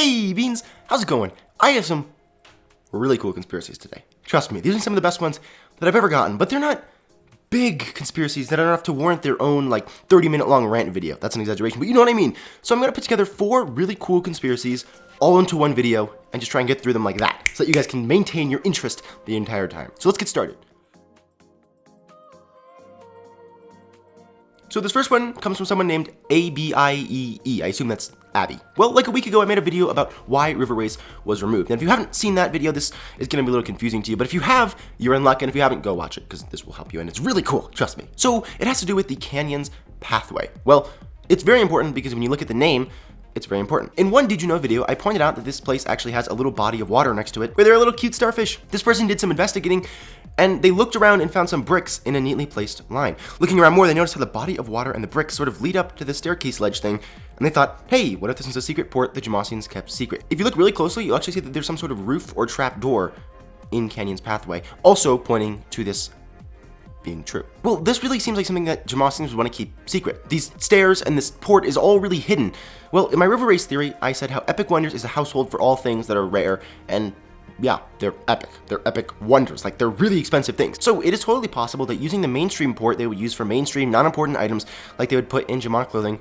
Hey Beans, how's it going? I have some really cool conspiracies today. Trust me, these are some of the best ones that I've ever gotten, but they're not big conspiracies that are enough to warrant their own 30-minute long rant video. That's an exaggeration, but you know what I mean. So I'm gonna put together 4 really cool conspiracies all into one video and just try and get through them like that so that you guys can maintain your interest the entire time. So let's get started. So this first one comes from someone named ABIEE. I assume that's Abby. Well, like a week ago, I made a video about why River Race was removed. And if you haven't seen that video, this is going to be a little confusing to you. But if you have, you're in luck. And if you haven't, go watch it because this will help you. And it's really cool, trust me. So it has to do with the Canyons Pathway. Well, it's very important because when you look at the name, it's very important. In one Did You Know video, I pointed out that this place actually has a little body of water next to it where there are little cute starfish. This person did some investigating and they looked around and found some bricks in a neatly placed line. Looking around more, they noticed how the body of water and the bricks sort of lead up to the staircase ledge thing, and they thought, hey, what if this was a secret port the Jamassians kept secret? If you look really closely, you'll actually see that there's some sort of roof or trap door in Canyons Pathway, also pointing to this being true. Well, this really seems like something that Jamassians would want to keep secret. These stairs and this port is all really hidden. Well, in my River Race theory, I said how Epic Wonders is a household for all things that are rare, and yeah, they're epic. They're epic wonders, they're really expensive things. So it is totally possible that using the mainstream port they would use for mainstream, non-important items like they would put in Jamaa clothing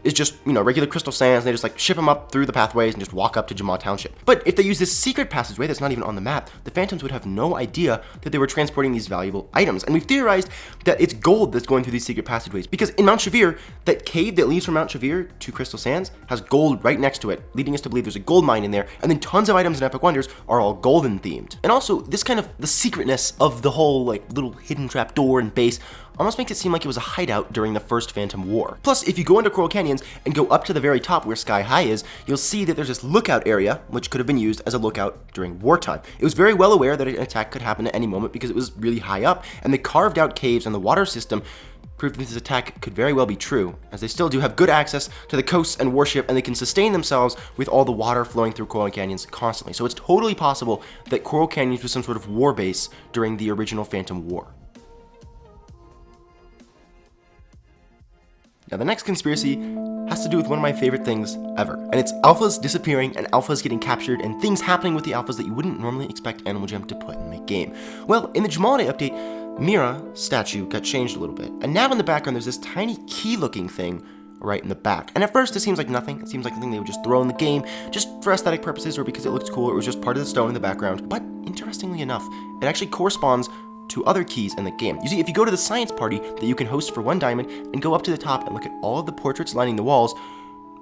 is just, regular crystal sands. They just ship them up through the pathways and just walk up to Jamaa Township. But if they use this secret passageway that's not even on the map, the Phantoms would have no idea that they were transporting these valuable items. And we've theorized that it's gold that's going through these secret passageways because in Mount Shavir, that cave that leads from Mount Shavir to Crystal Sands has gold right next to it, leading us to believe there's a gold mine in there. And then tons of items in Epic Wonders are all golden themed. And also, this kind of the secretness of the whole little hidden trap door and base almost makes it seem like it was a hideout during the first Phantom War. Plus, if you go into Coral Canyons and go up to the very top where Sky High is, you'll see that there's this lookout area, which could have been used as a lookout during wartime. It was very well aware that an attack could happen at any moment because it was really high up, and the carved out caves and the water system proved that this attack could very well be true, as they still do have good access to the coasts and warship, and they can sustain themselves with all the water flowing through Coral Canyons constantly. So it's totally possible that Coral Canyons was some sort of war base during the original Phantom War. Now, the next conspiracy has to do with one of my favorite things ever, and it's alphas disappearing and alphas getting captured and things happening with the alphas that you wouldn't normally expect Animal Jam to put in the game. Well, in the Jamaa Day update, Mira statue got changed a little bit, and now in the background there's this tiny key-looking thing right in the back. And at first it seems like nothing. It seems like something they would just throw in the game just for aesthetic purposes or because it looked cool or it was just part of the stone in the background. But interestingly enough, it actually corresponds to other keys in the game. You see, if you go to the science party that you can host for 1 diamond and go up to the top and look at all of the portraits lining the walls,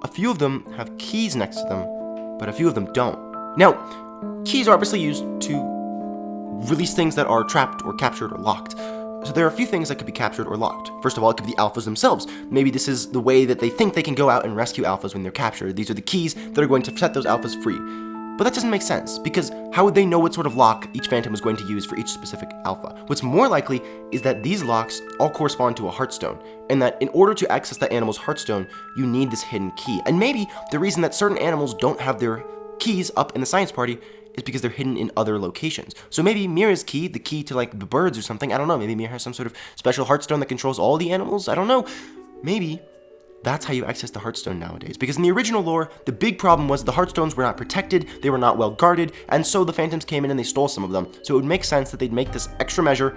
a few of them have keys next to them, but a few of them don't. Now, keys are obviously used to release things that are trapped or captured or locked. So there are a few things that could be captured or locked. First of all, it could be the alphas themselves. Maybe this is the way that they think they can go out and rescue alphas when they're captured. These are the keys that are going to set those alphas free. But that doesn't make sense, because how would they know what sort of lock each Phantom was going to use for each specific alpha? What's more likely is that these locks all correspond to a Heartstone, and that in order to access that animal's Heartstone, you need this hidden key. And maybe the reason that certain animals don't have their keys up in the science party is because they're hidden in other locations. So maybe Mira's key, the key to the birds or something, I don't know, maybe Mira has some sort of special Heartstone that controls all the animals, I don't know. Maybe that's how you access the Heartstone nowadays. Because in the original lore, the big problem was the Heartstones were not protected, they were not well guarded, and so the Phantoms came in and they stole some of them. So it would make sense that they'd make this extra measure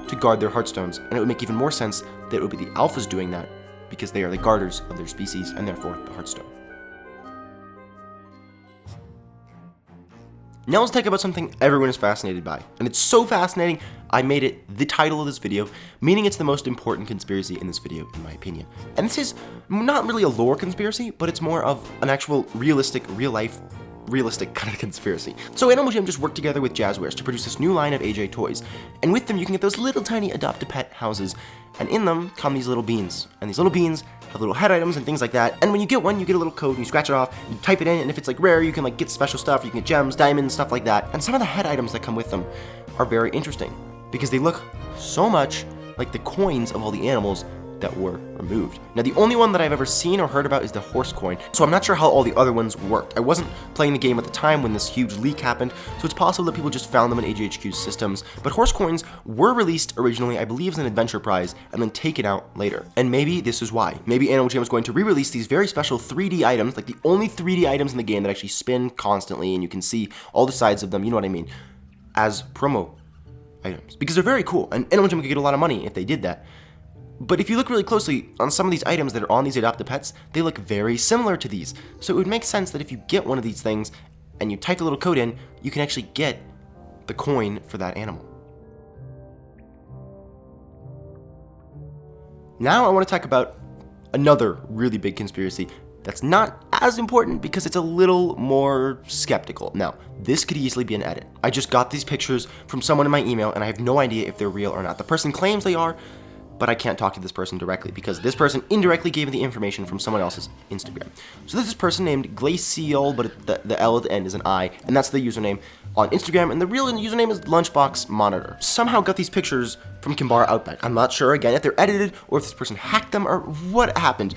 to guard their Heartstones. And it would make even more sense that it would be the Alphas doing that, because they are the guarders of their species, and therefore the Heartstone. Now let's talk about something everyone is fascinated by, and it's so fascinating I made it the title of this video, meaning it's the most important conspiracy in this video, in my opinion. And this is not really a lore conspiracy, but it's more of an actual realistic, realistic kind of conspiracy. So Animal Jam just worked together with Jazzwares to produce this new line of AJ toys, and with them you can get those little tiny adopt-a-pet houses, and in them come these little beans, and these little beans have little head items and things like that, and when you get one, you get a little code, and you scratch it off, you type it in, and if it's rare, you can get special stuff, you can get gems, diamonds, stuff like that, and some of the head items that come with them are very interesting, because they look so much like the coins of all the animals that were removed. Now, the only one that I've ever seen or heard about is the horse coin, so I'm not sure how all the other ones worked. I wasn't playing the game at the time when this huge leak happened, so it's possible that people just found them in AGHQ's systems, but horse coins were released originally, I believe, as an adventure prize, and then taken out later. And maybe this is why. Maybe Animal Jam is going to re-release these very special 3D items, like the only 3D items in the game that actually spin constantly, and you can see all the sides of them, you know what I mean, as promo items. Because they're very cool, and Animal Jam could get a lot of money if they did that. But if you look really closely on some of these items that are on these Adopt a Pets, they look very similar to these. So it would make sense that if you get one of these things and you type the little code in, you can actually get the coin for that animal. Now I want to talk about another really big conspiracy that's not as important because it's a little more skeptical. Now, this could easily be an edit. I just got these pictures from someone in my email and I have no idea if they're real or not. The person claims they are, but I can't talk to this person directly because this person indirectly gave me the information from someone else's Instagram. So there's this person named Glacial, but the L at the end is an I, and that's the username on Instagram, and the real username is Lunchbox Monitor. Somehow got these pictures from Kimbara Outback. I'm not sure, again, if they're edited or if this person hacked them or what happened,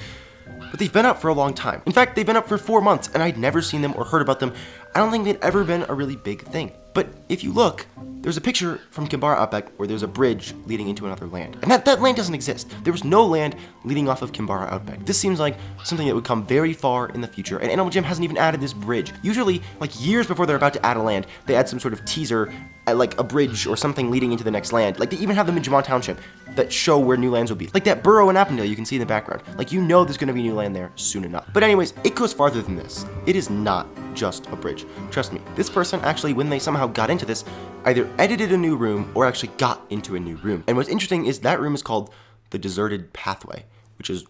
but they've been up for a long time. In fact, they've been up for 4 months, and I'd never seen them or heard about them. I don't think they'd ever been a really big thing. But if you look, there's a picture from Kimbara Outback where there's a bridge leading into another land. And that land doesn't exist. There was no land leading off of Kimbara Outback. This seems like something that would come very far in the future, and Animal Jam hasn't even added this bridge. Usually, like years before they're about to add a land, they add some sort of teaser, like a bridge or something leading into the next land. Like they even have them in Jamon Township that show where new lands will be. Like that burrow in Appendale you can see in the background. Like you know there's gonna be new land there soon enough. But anyways, it goes farther than this. It is not just a bridge. Trust me, this person actually, when they somehow got into this, either edited a new room or actually got into a new room. And what's interesting is that room is called the Deserted Pathway, which is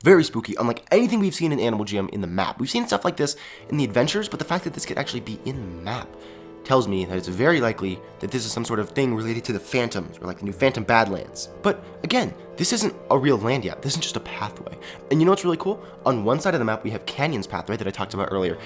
very spooky, unlike anything we've seen in Animal Jam in the map. We've seen stuff like this in the adventures, but the fact that this could actually be in the map tells me that it's very likely that this is some sort of thing related to the Phantoms, or like the new Phantom Badlands. But again, this isn't a real land yet. This isn't just a pathway. And you know what's really cool? On one side of the map, we have Canyon's pathway that I talked about earlier.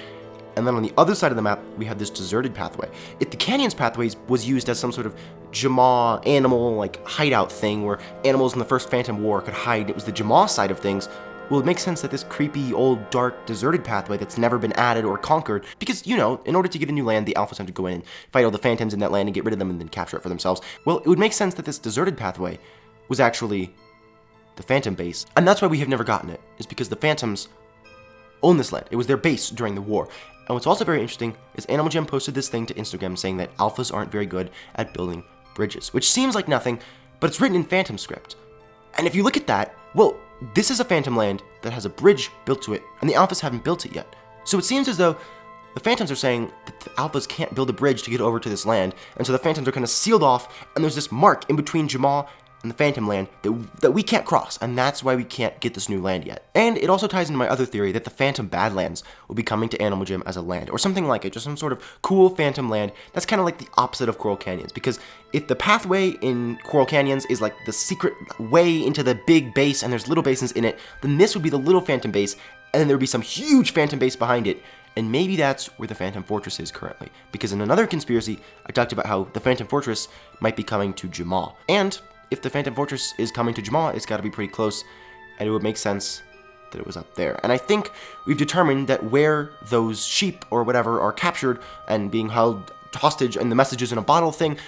And then on the other side of the map, we have this deserted pathway. If the Canyon's pathways was used as some sort of Jamaa animal, like, hideout thing, where animals in the first Phantom War could hide, it was the Jamaa side of things, well, it makes sense that this creepy, old, dark, deserted pathway that's never been added or conquered, because, you know, in order to get a new land, the Alphas have to go in and fight all the Phantoms in that land and get rid of them and then capture it for themselves. Well, it would make sense that this deserted pathway was actually the Phantom base. And that's why we have never gotten it, is because the Phantoms own this land. It was their base during the war. And what's also very interesting is Animal Jam posted this thing to Instagram saying that Alphas aren't very good at building bridges, which seems like nothing, but it's written in Phantom script. And if you look at that, well, this is a Phantom land that has a bridge built to it, and the Alphas haven't built it yet. So it seems as though the Phantoms are saying that the Alphas can't build a bridge to get over to this land, and so the Phantoms are kind of sealed off, and there's this mark in between Jamaa and the Phantom land that we can't cross, and that's why we can't get this new land yet. And it also ties into my other theory that the Phantom Badlands will be coming to Animal Jam as a land, or something like it, just some sort of cool Phantom land that's kind of like the opposite of Coral Canyons, because if the pathway in Coral Canyons is like the secret way into the big base and there's little basins in it, then this would be the little Phantom base, and then there would be some huge Phantom base behind it, and maybe that's where the Phantom Fortress is currently. Because in another conspiracy, I talked about how the Phantom Fortress might be coming to Jamaa. And if the Phantom Fortress is coming to Jamaa, it's got to be pretty close, and it would make sense that it was up there. And I think we've determined that where those sheep or whatever are captured and being held hostage and the messages in a bottle thing,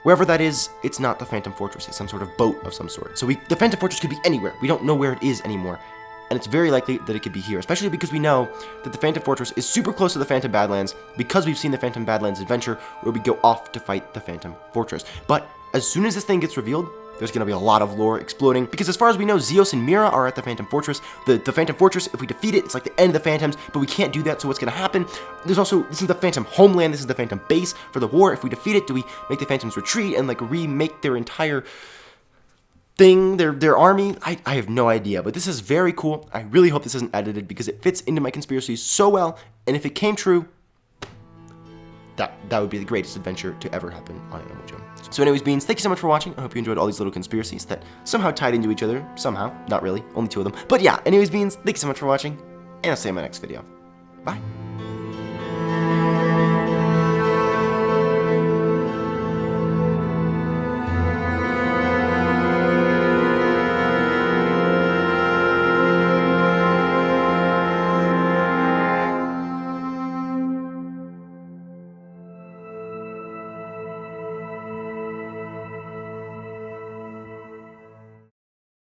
wherever that is, it's not the Phantom Fortress. It's some sort of boat of some sort. So the Phantom Fortress could be anywhere. We don't know where it is anymore. And it's very likely that it could be here, especially because we know that the Phantom Fortress is super close to the Phantom Badlands because we've seen the Phantom Badlands adventure where we go off to fight the Phantom Fortress. But as soon as this thing gets revealed, there's going to be a lot of lore exploding, because as far as we know, Zeus and Mira are at the Phantom Fortress. The Phantom Fortress, if we defeat it, it's like the end of the Phantoms, but we can't do that, so what's going to happen? There's also, this is the Phantom homeland, this is the Phantom base for the war. If we defeat it, do we make the Phantoms retreat and like remake their entire thing, their army? I have no idea, but this is very cool. I really hope this isn't edited because it fits into my conspiracies so well, and if it came true, that would be the greatest adventure to ever happen on Animal Jam. So anyways, Beans, thank you so much for watching. I hope you enjoyed all these little conspiracies that somehow tied into each other. Somehow. Not really. Only 2 of them. But yeah, anyways, Beans, thank you so much for watching, and I'll see you in my next video. Bye.